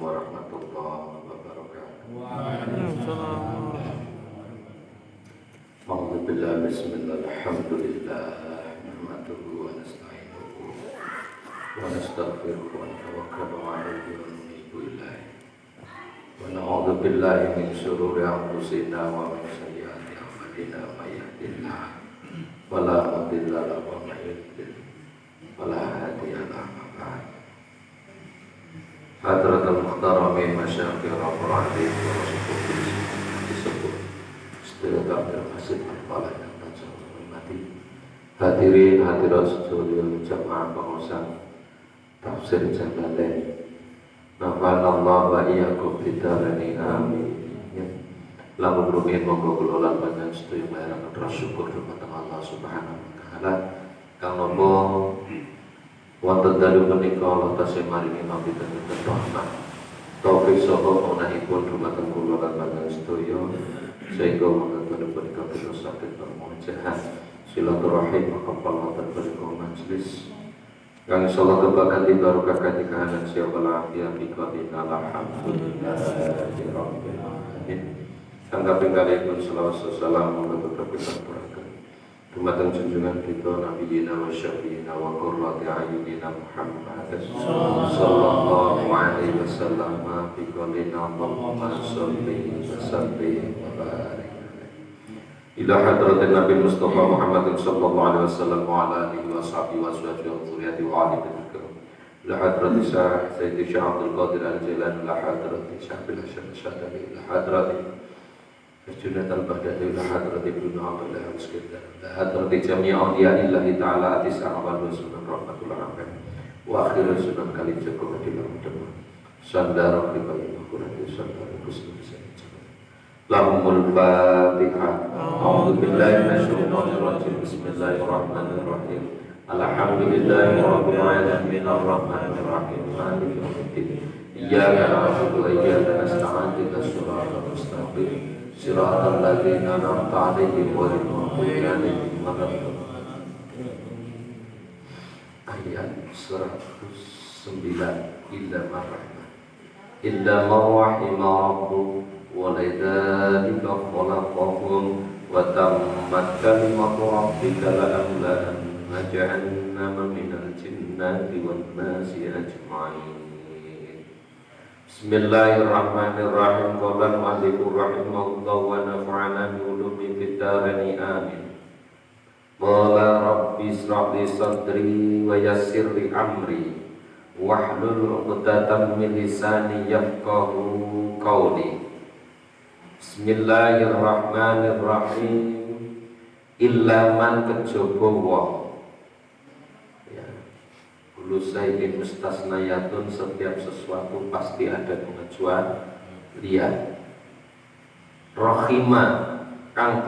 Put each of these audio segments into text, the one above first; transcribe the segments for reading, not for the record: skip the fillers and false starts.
warahmatullahi wabarakatuh. Waalaikumsalam. A'udzu billahi bismillah alhamdulillah nahmaduhu wa nasta'inuhu wa nastaghfiruhu wa natawakkalu 'alaihi wa nunibu ilaihi wa na'udzu billahi min shururi anfusina wa min sayyiati a'malina may yahdihillahu fala mudilla lahu wa may yudlil fala hadiya lahu. Hadratul Muhtaramin Masyayikh Al-Qur'ani wa Rasulullah disebut setelah masjid al-Falah yang terhormati hadirin hadirat sekalian jamaah pengusaha tafsir Jalalain nafa'anallah wa iyyakum bidarani amin. Lamun rumiyin monggo kula lan panjenengan sedaya matur syukur dumateng Allah Subhanahu wa taala kang napa wonten dalu menika Allah tasih maringi nabi tentu rahmat taufik saha menaipun dumateng kula lan panjenengan sedaya sehingga wonten punika kita saged bermunajat silaturahim maqampal wonten punika majelis kang insyaallah kebakan barokah kahanan siapa lafiat bikatina alhamdulillahi rabbil alamin. Kang kaping kalihipun selawat salam mugi tetep dumateng junjungan kita Nabi wa Syafi'ina wa qurrati a'yunina Muhammad sallallahu alaihi wasallam bi qoulina Allahumma sholli wa sallim wa barik ila hadratin Nabi Mustafa Muhammad sallallahu alaihi wasallam wa ala alihi wa sahbihi wa dzurriyyati wa ali baiti ila hadrati Sayyidi Syekh Abdul Qadir Al-Jilani ila hadrati Syekh Al-Syadili ila hadrati Junat al-Baghdadi ila hadrati Ibnu Abdullah al-Iskandar ila hadrati jami' awliya'illahi ta'ala atis a'wal wa sunan rahmatul alamin wa akhir sunan kali joko kadilah mudama sandara pribadi makurati sandara kusni lahumul fatihah a'udzu billahi minasyaitonir rajim bismillahirrahmanirrahim alhamdulillahi rabbil alamin arrahmanir rahim maliki yaumiddin iyyaka na'budu wa iyyaka nasta'in ihdinas siratal mustaqim siratal ladzina an'amta 'alaihim ghairil maghdubi 'alaihim waladdallin. Ayat 109 illa ma rahima rabbuk wa lidzalika khalaqahum wa tammat kalimatu rabbika la amla'anna jahannama minal jinnati wan nasi ajma'in. Bismillahirrahmanirrahim. Qala al-mu'allifur rahimahullah wa nafa'ana bi ulumi fid darain amin. Qala rabbi ishrah li sadri wa yassir li amri wahlul 'uqdatam min lisani yafqahu qawli. Bismillahirrahmanirrahim. Illa man kejaba wong Lusaikin mustasnayatun, setiap sesuatu pasti ada pengecualian. Rohima kang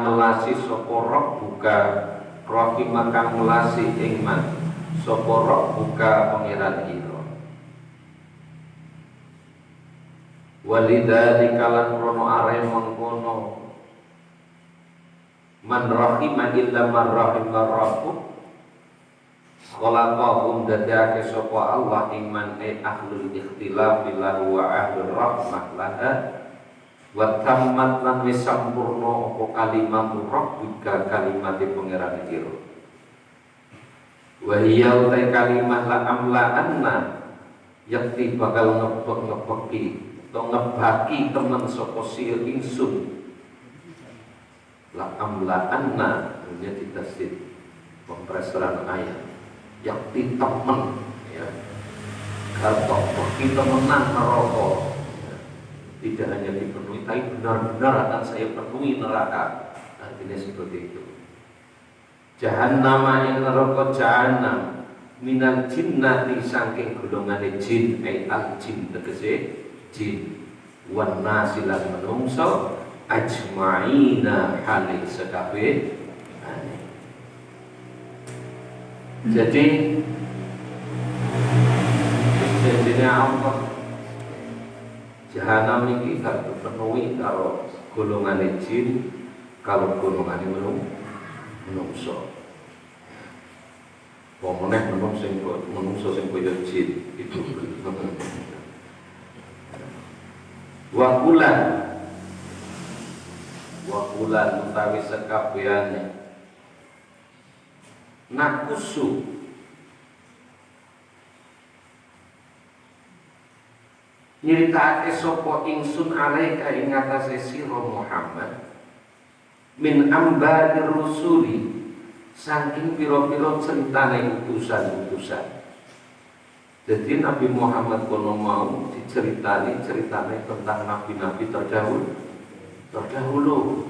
melasi sapa buka rohima kang melasi ingman sapa buka pangeran ira. Walidali kalan rono are mengkono man rohima illa man rohima rabbuk khalaqahum dadake sapa Allah iman ahlul ikhtilaf billahu wa ahlur rahmah laha wa tammat lan wis sampurna apa kalimat rabbika kalimate pangeran ira wa hiya utai kalimat la amla anna yakti bakal ngepeki to ngebaki temen sapa sir ingsun la amla anna ini ditasdid pempresaran ayat yakti temen ya kalau kita menang neraka ya. Tidak hanya dipenuhi tapi benar-benar akan saya penuhi neraka. Artinya seperti itu. Jahannam yang neraka jahannam minal jinnati saking golongane jin al jin tegese jin wan nasilan menungso ajmaina hale sekabe. Jadi janjinya Allah jahanam ini harus dipenuhi kalau golongan jin, kalau golongan menungso. Pemenang menungso sing kaya jin itu Wakulan utawi sekabehane nakusu nyritakake sapa ingsun alaika ing atase sira Muhammad min ambari rusuli saking pira-pira ceritane utusan-utusan. Jadi Nabi Muhammad kono mau diceritani tentang nabi-nabi terdahulu.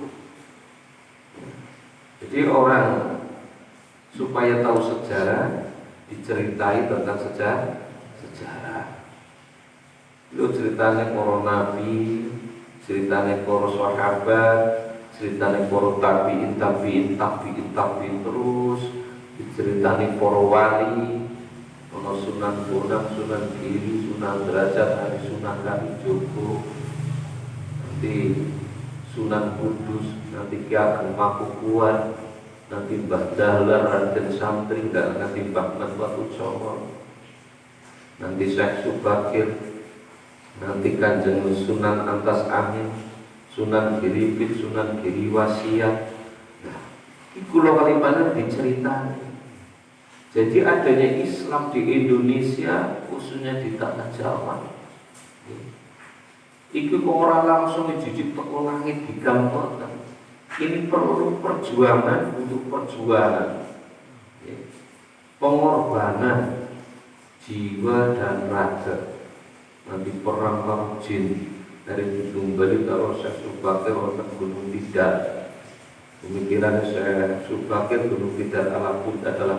Jadi orang supaya tahu sejarah diceritai tentang sejarah. Lu ceritanya para nabi, ceritanya para sahabat, ceritanya para tabiin terus, diceritani para wali, ono Sunan Bonang, Sunan Giri, Sunan Derajat, Hari Sunan Kalijogo, nanti Sunan Kudus, nanti Ki Ageng Pakubuwan, nanti Mbah Dahlan, Raden Santri, dan nanti Mbah Ahmad Watucongo, nanti Syekh Subakir, nanti Kanjeng Sunan Antas Amin, Sunan Giripit, Sunan Giriwasiat. Nah, iku lho kalimanan diceritani. Jadi adanya Islam di Indonesia, khususnya di tanah Jawa, itu orang langsung dijijik teko langit digampangkan. Ini perlu perjuangan untuk perjuangan, pengorbanan jiwa dan raga. Nanti perang lawan jin dari Gunung Bali kalau saya Subakir wonten Gunung Tidak. Pemikiran saya Subakir Gunung Tidak adalah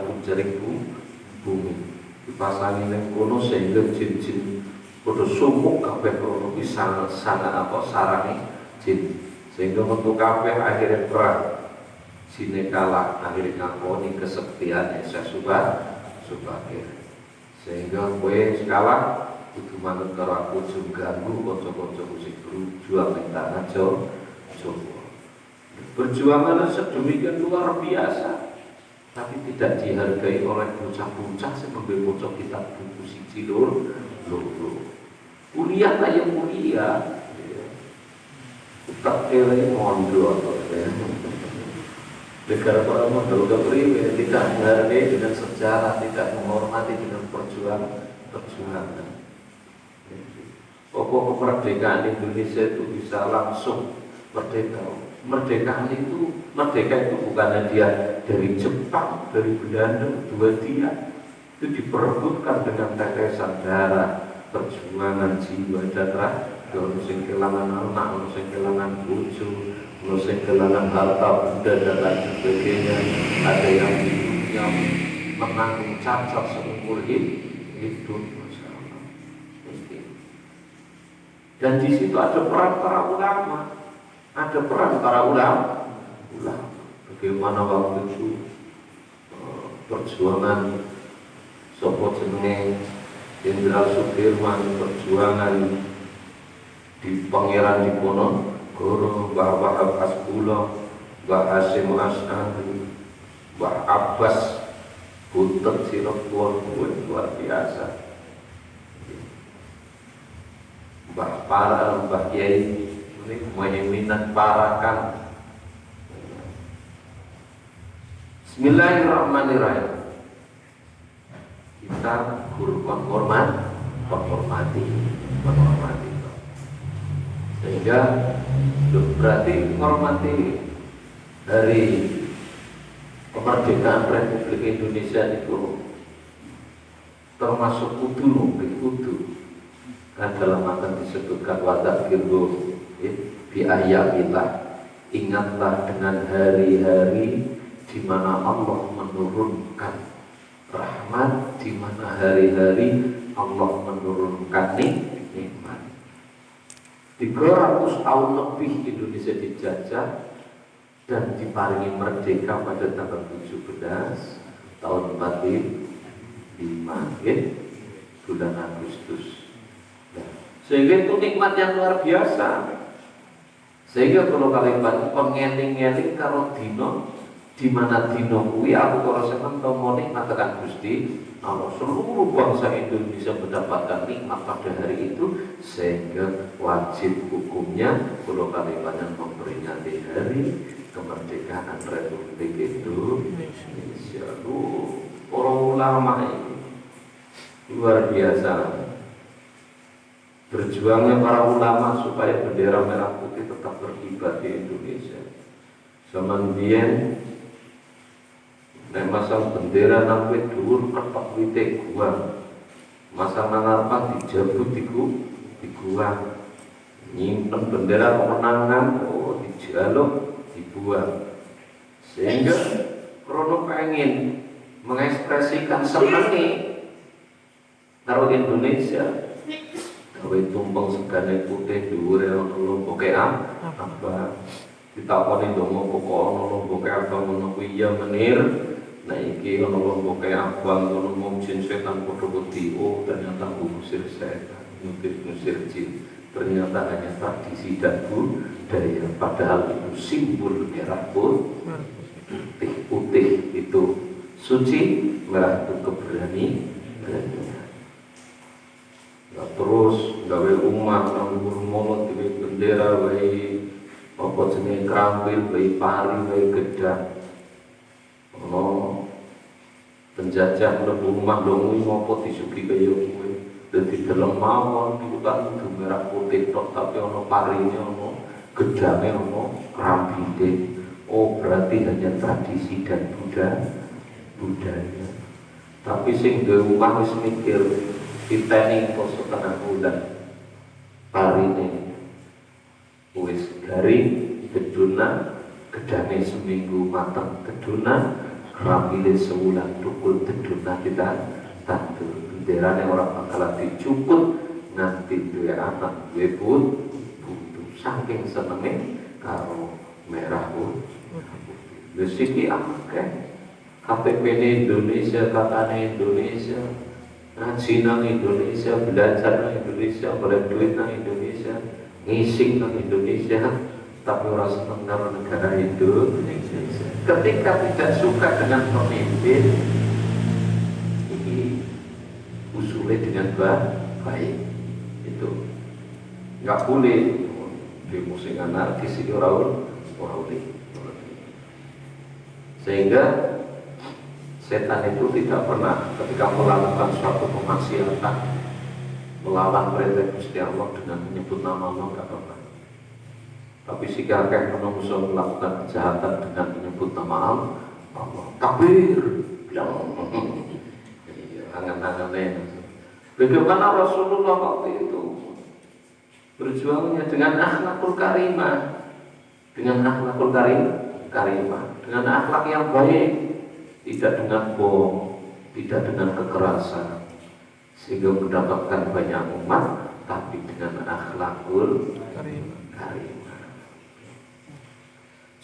punjering bumi. Dipasangi neng kono sehingga jin-jin padha sumuk kabeh krono bisa sarane jin. Sehingga metu kabeh akhirnya perang. Jine kalah akhirnya ngakoni kesaktiane saya Subakir. Sehingga kowe kalah kudu manut karo aku juga ganggu kanca-kanca musik berjuang ning tanah Jawa. Perjuangan sedemikian luar biasa, tapi tidak dihargai oleh bocah-bocah sebagai bocah kitab buku siji loro. Kuliah kayak kuliah, tak kira mondo atau negara para mondo kepriwe tidak menghargai dengan sejarah, tidak menghormati dengan perjuangan. Pokok kemerdekaan Indonesia itu bisa langsung merdeka. Merdeka itu bukan hadiah dari Jepang, dari Belanda, dua dia. Itu diperebutkan dengan tetesan darah, perjuangan jiwa dan raga. Ono sing kelangan anak, ono sing kelangan bojo, ono sing kelangan harta benda dan lain sebagainya. Ada yang menanggung cacat seumur hidup. Dan di situ ada peran para ulama, bagaimana waktu itu perjuangan sapa jenenge Jenderal Sudirman, perjuangan di Pangeran Diponegoro, Mbah Wahab Asbullah, Mbah Hasyim Asy'ari, Mbah Abbas Butet Cirebon, luar biasa. Mbah Kiai ini Muhyiddin Parakan. Bismillahirrahmanirrahim. Kita guru menghormati. Sehingga berarti menghormati dari kemerdekaan Republik Indonesia itu termasuk kudu. Kan dalam akan disebutkan wadah firgo bi ayyamillah, ingatlah dengan hari-hari di mana Allah menurunkan rahmat, di mana hari-hari Allah menurunkan nikmat. 300 tahun lebih Indonesia dijajah dan diparingi merdeka pada tanggal 17 tahun 45 bulan Agustus. Sehingga itu nikmat yang luar biasa. Sehingga kalau kalian pengeling-eling karo dino di mana dino kuwi aku para sampeyan tampa nikmataken Gusti Allah, seluruh bangsa Indonesia mendapatkan nikmat pada hari itu, sehingga wajib hukumnya kalau kalian memperingati hari kemerdekaan Republik Indonesia. Para ulama ini luar biasa. Berjuangnya para ulama supaya bendera merah putih tetap berkibar di Indonesia. Zaman biyen nek masang bendera nang wit dhuwur ketok wite gua. Masang nang ngarepan dijabut diguang. Nyimpen bendera kemenangan dijaluk dibuang. Sehingga krono pengen mengekspresikan senenge karo Indonesia. Gawe tumpeng segane putih dhuwure ana lomboke apa ditakoni ndonga pokok ana lomboke abang ngono kuwi ya menir. Nah iki ana lomboke abang ngono mungkin setan padha wedi, ternyata ngusir setan, ngusir jin. Ternyata hanya tradisi dan budaya, padahal itu simbol merah putih itu suci, merah itu keberanian. Nah, terus gawe umat nganggur molot gawe bendera gawe apa jenenge krampil gawe pari gawe gedang. Penjajah mlebu omah dong ngopo disugi kaya kowe. Dadi deleng mawon diutan kudu merah putih tok, tapi ana parine ana gedange ana krambite. Berarti hanya tradisi dan budaya. Tapi sing duwe omah wis mikir diteni poso tengah bulan parine wis garing geduna gedange seminggu mateng geduna rampile sebulan tukul geduna kita tantu benderane ora bakal dicuput nganti duwe anak duwe putu saking senenge karo merah putih. Lha iki akeh KTP Indonesia, katane Indonesia, ngaji nang Indonesia, belajar nang Indonesia, golek duit nang Indonesia, ngising nang Indonesia, tapi orang seneng karo negara Indonesia. Ketika tidak suka dengan pemimpin, ini usulnya dengan baik, itu nggak boleh demo sing anarkis itu orang boleh. Sehingga setan itu tidak pernah ketika melakukan suatu kemaksiatan melawan perintah Gusti Allah dengan menyebut nama Allah tidak pernah. Tapi jika manusia melakukan kejahatan dengan menyebut nama Allah, takbir, bilang, angan-angannya. Bagaimana Rasulullah waktu itu berjuangnya dengan akhlakul karimah, dengan akhlakul karimah, dengan akhlak yang baik, tidak dengan bohong, tidak dengan kekerasan, sehingga mendapatkan banyak umat, tapi dengan akhlakul karimah.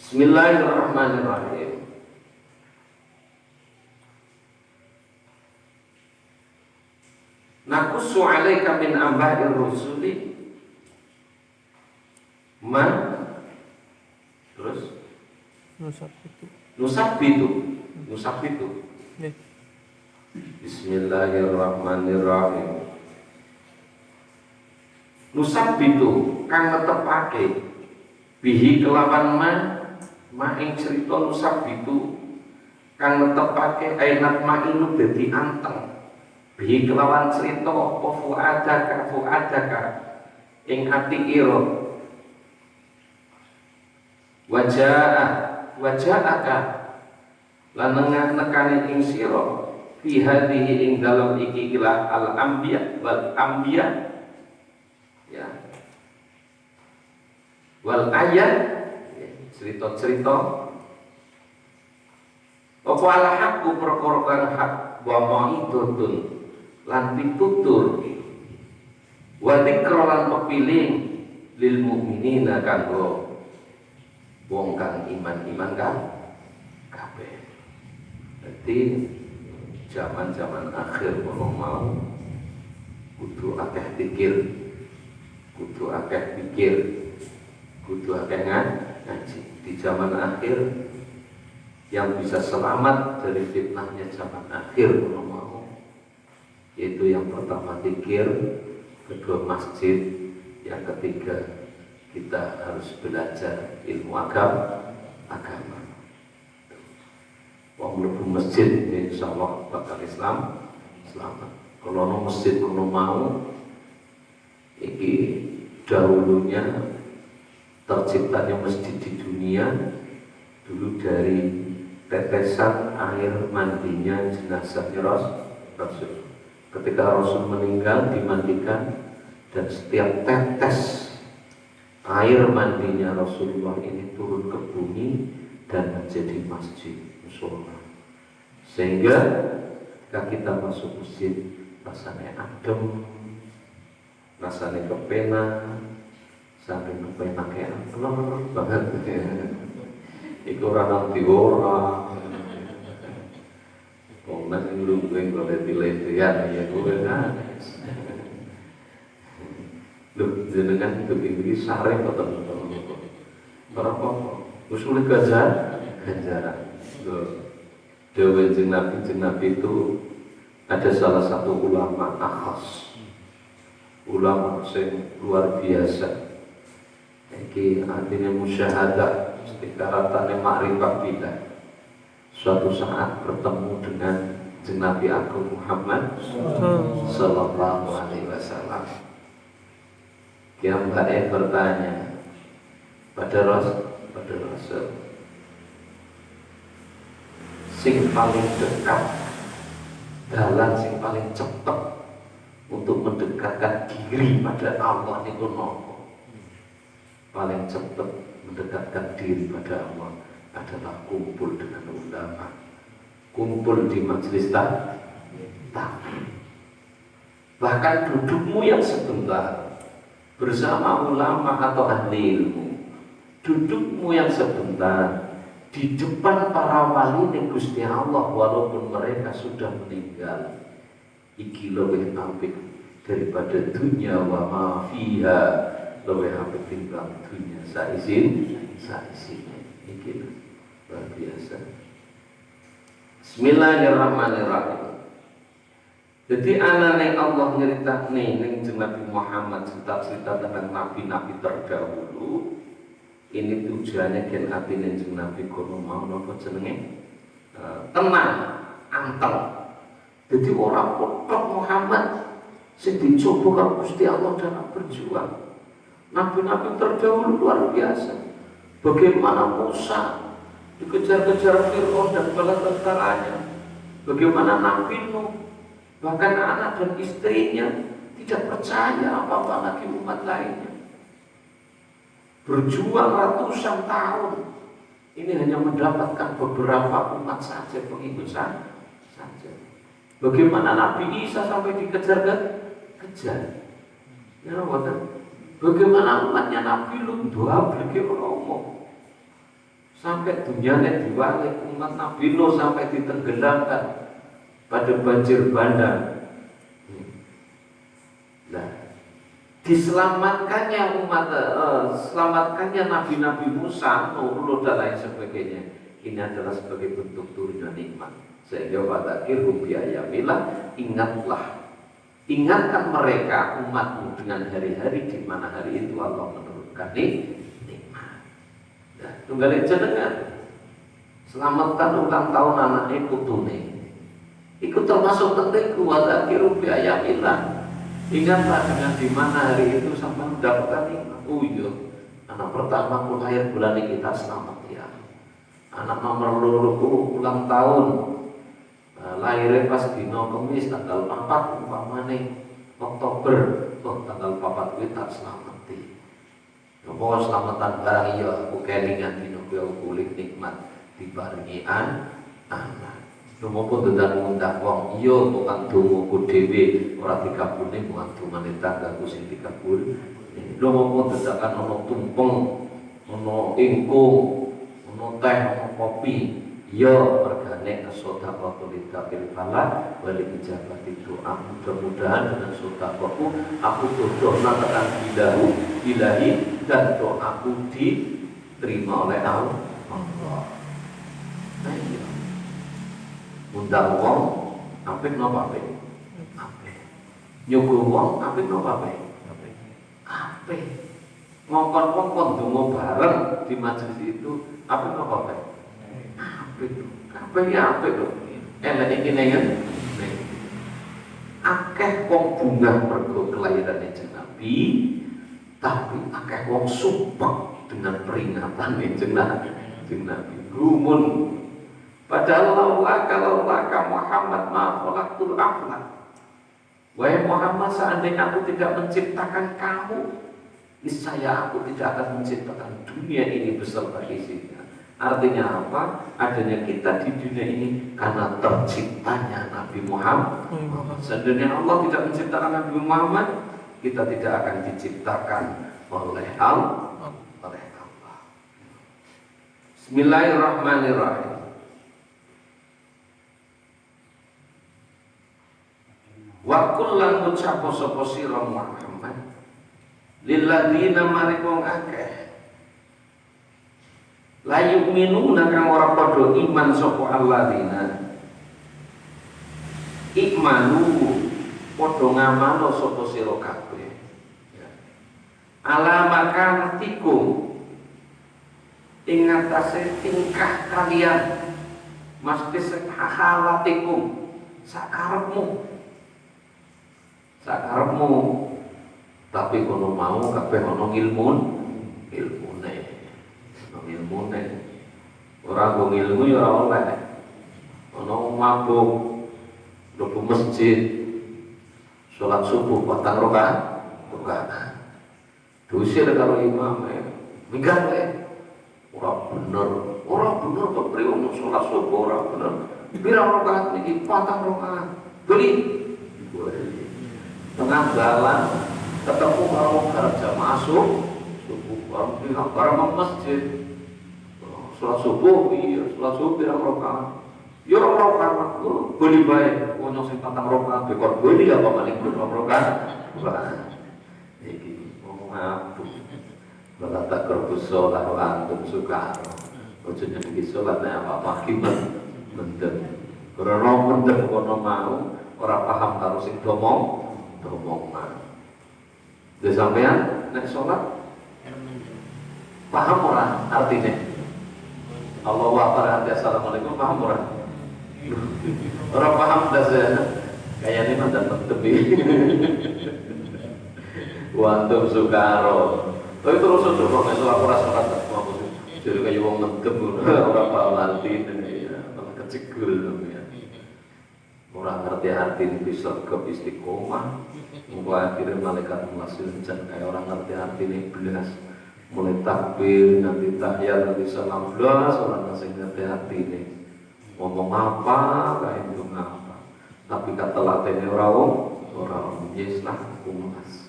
Bismillahirrahmanirrahim. Naqussu 'alaika min amba'ir rusuli terus Nusabitu. Bismillahirrahmanirrahim. Nusabitu kang netepake bihi kelawan ing cerita nusabitu kang netepake ainat ma'inu dadi anteng bihi kelawan cerita apa fuadaka ing ati ira waja'aka lan nekane ing sira fi hadhihi ing dalam iki ila al anbiya wal anbiya ya wal ayat cerita-cerita apa ala hakku perkara kang hak wa ma'idun lan pitutur wa dzikra lan pepiling lil mukminina kanggo wong kang iman kan kabeh. Jadi zaman-zaman akhir mau kudu akeh pikir, kudu akeh ngaji. Di zaman akhir yang bisa selamat dari fitnahnya zaman akhir kalau mau, yaitu yang pertama zikir, kedua masjid, yang ketiga kita harus belajar ilmu agama. Wong mlebu masjid insyaallah bakal Islam selamat. Kalau no masjid kalau mau iki dahulunya terciptanya masjid di dunia dulu dari tetesan air mandinya jenazahnya Rasul. Ketika Rasul meninggal dimandikan, dan setiap tetes air mandinya Rasulullah ini turun ke bumi dan menjadi masjid musola. Sehingga ketika kita masuk masjid rasanya adem, rasanya kepenak, sampai kepenak kayak telur banget. Iku orang diora, komen lu gue golek-golekan ya gue nangis. Loh, jenengan itu ini sare betul-betul. Berapa? Usul ganjaran. Loh, dewa Nabi itu ada salah satu ulama akhas, ulama yang luar biasa. Iki artinya musyahadah, istikharatan ma'rifah billah. Suatu saat bertemu dengan Nabi Agung Muhammad sallallahu alaihi wasallam. Yang Mbak bertanya pada Rasul, sing paling dekat, jalan sing paling cepat untuk mendekatkan diri pada Allah niku nopo? Paling cepat mendekatkan diri pada Allah adalah kumpul dengan ulama, kumpul di majelis taklim. Bahkan dudukmu yang sebentar bersama ulama atau ahli ilmu, dudukmu yang sebentar di depan para wali ning Gusti Allah walaupun mereka sudah meninggal, iki lebih apik daripada dunia wa ma fiha, lebih apik timbang dunia saisinya. Iki luar biasa. Bismillahirrahmanirrahim. Jadi anane Allah nyeritakne ning Nabi Muhammad cerita tentang nabi-nabi terdahulu. Ini tujuannya gen atine Nabi kono mau napa jenenge? Tenang, anteng. Jadi orang potok Muhammad sing dicoba karo Gusti Allah dalam berjuang. Nabi-nabi terdahulu luar biasa. Bagaimana Musa dikejar-kejar Fir'aun dan bala tentaranya. Bagaimana Nabi Nuh, bahkan anak dan istrinya tidak percaya apa-apa lagi umat lainnya. Berjuang ratusan tahun. Ini hanya mendapatkan beberapa umat saja, pengikut saja. Bagaimana Nabi Isa sampai dikejar-kejar. Ya Allah. Bagaimana umatnya Nabi Lut doa beli romo sampai dunianya diwalik, umat Nabi Nuh sampai ditenggelamkan pada banjir bandang. Nah, diselamatkannya selamatkannya nabi-nabi Musa, Nuh dan lain sebagainya. Ini adalah sebagai bentuk turunnya nikmat. Sehingga wadakir rubiayamilah, ingatkan mereka umatmu dengan hari-hari di mana hari itu Allah menurunkan nikmat. Nah, tunggal jenengan selamatkan ulang tahun anak putune. Ikut termasuk tentuku wadzakiru bi ayatillah. Ingatlah dengan di mana hari itu sampai mendapatkan nikmat. Oh iya, anak pertama ku lahir bulan ini kita selamat ya. Anak nomor 2 ulang tahun. Lahirnya pas dino Kamis tanggal 4 umpamane Oktober, tanggal 4 kuwi tak selamati. Napa selamatan barang iya aku kelingan dino kuwi kulit nikmat dibarengi anak. Napa dendang ngundang wong iya bukan dongaku dhewe ora dikabulne bukan dongane tanggaku sing dikabul. Napa dedakan ana tumpeng, ana ingkung, ana teh, ana kopi. Ya mergane sedekah lidakil falak wali ijabati doa. Mudah-mudahan dengan sedekahku aku doa tekan ilahi dan doaku diterima oleh Allah. Nah iya. Undang wong apik napa apik? Apik. Nyuguh wong apik napa apik? Apik. Apik. Ngongkon wong kon donga bareng di majelis itu apik napa apik? Apik. Apik ya apik lho. Enak iki nengen. Akeh wong bungah mergo kelahiran Nabi, tapi akeh wong sumpah dengan peringatan Nabi. Gumun. Padahal kalau Muhammad ma khalaqtul aflak. Wahai Muhammad, seandainya aku tidak menciptakan kamu, niscaya aku tidak akan menciptakan dunia ini beserta isinya. Artinya apa? Adanya kita di dunia ini karena terciptanya Nabi Muhammad. Seandainya Allah tidak menciptakan Nabi Muhammad, kita tidak akan diciptakan oleh Allah. Bismillahirrahmanirrahim. Wa kullan ngucapo sapa sira Muhammad lilladzina marikong akeh la yu'minuna kang ora padha iman sapa alladzina ikmanu padha ngamalo sapa sira kabeh ala makantikum ing atase tingkah kalian mesti halatikum sakarepmu tapi kono mau kabeh ana ilmune ora nggo ilmu ya ora oleh ana mabuk mlebu masjid salat subuh 4 rakaat dusir karo imam minggat ora bener kok priyo salat subuh ora bener pirang rakaat niki 4 rakaat beli tengah jalan ketemu karo jamaah subuh bareng masjid sholat subuh pirang rakaat ya orang rakaat boleh baik ono sing 4 rakaat bekor boleh apa maling 2 rakaat iki ngomong apa bala takor sholat wa antum sukar ojo niki sholat nek apa mendem karena mendem kono mau ora paham karo sing domong Dia sampean nek sholat paham ora artinya? Allahu akbar, assalamualaikum paham ora? Orang paham dasarnya kayaknya mah dapat tebi. Wantum sukaro. Tapi terus coba mesok aku rasa kata aku jadi kayak wong mendem orang paham arti ya malah kecegul ya. Orang ngerti arti ini bisa ke istiqomah. Mungkin akhirnya malaikat menghasilkan kayak orang ngerti arti ini belas. Mulai takbir, nanti tahiyat, nanti salam belas, orang ngasih ngerti arti ini. Ngomong apa, kayak itu apa. Tapi kata latihnya orang yeslah kumas.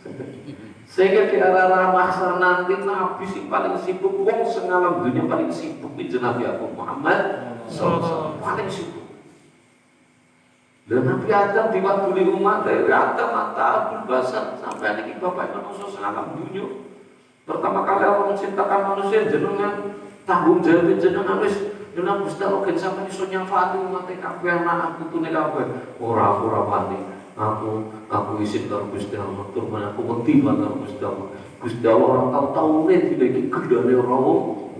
Sehingga di arah masa nanti Nabi si paling sibuk, wong sengalam dunia paling sibuk itu Nabi Muhammad SAW paling sibuk. Dan Nabi Adam diwakili umat dari Adam mata Abdul Basar sampai ini bapak manusia sengalam dunia. Pertama kali Allah menciptakan manusia jenengan tanggung jawab jenengan wis jenengan Gusti Allah kan sampai iso nyafaati umat kabeh anak aku tune kabeh ora wani aku isin karo Gusti Allah tur men aku wedi banget karo Gusti Allah. Gusti Allah ora tau-taune tidak iki gendane ora wong.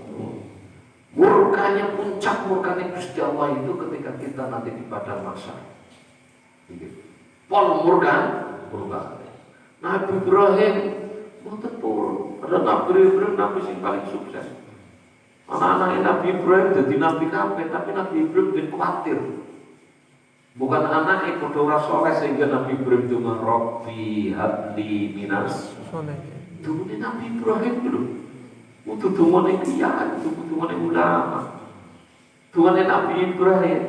Murkanya puncak murkanya Gusti Allah itu ketika kita nanti di padang mahsyar. Pol murka. Nabi Ibrahim mboten pun. Ada Nabi Ibrahim yang paling sukses. Anak-anak Nabi Ibrahim jadi Nabi kabeh, tapi Nabi Ibrahim bin khawatir. Bukan anak padha ora saleh sehingga Nabi Ibrahim itu Rabbi habli minas saleh. Dene Nabi Ibrahim dulu. Untuk dumane kiai, untuk dumane ulama. Dumane Nabi Ibrahim.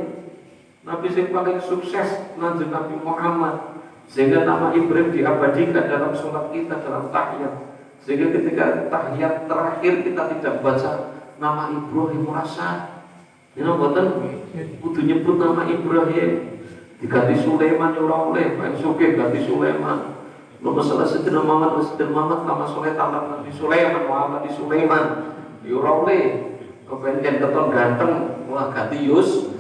Nabi yang paling sukses lanjut Nabi Muhammad. Sehingga nama Ibrahim diabadikan dalam sholat kita, dalam tahiyat. Sehingga ketika tahiyat terakhir kita tidak baca nama Ibrahim merasa ini buatan kudu nyebut nama Ibrahim diganti Sulaiman ya ora oleh paling suke ganti Sulaiman lo masalah Sayyidina Muhammad nama soleh tambah Nabi Sulaiman Muhammad di Sulaiman ya ora oleh kepengen keton ganteng, wah ganti Yusuf.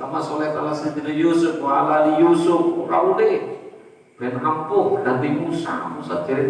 Kama soleh kala Sayyidina Yusuf wa ala ali Yusuf ora udah ben ampuh ganti Musa jadi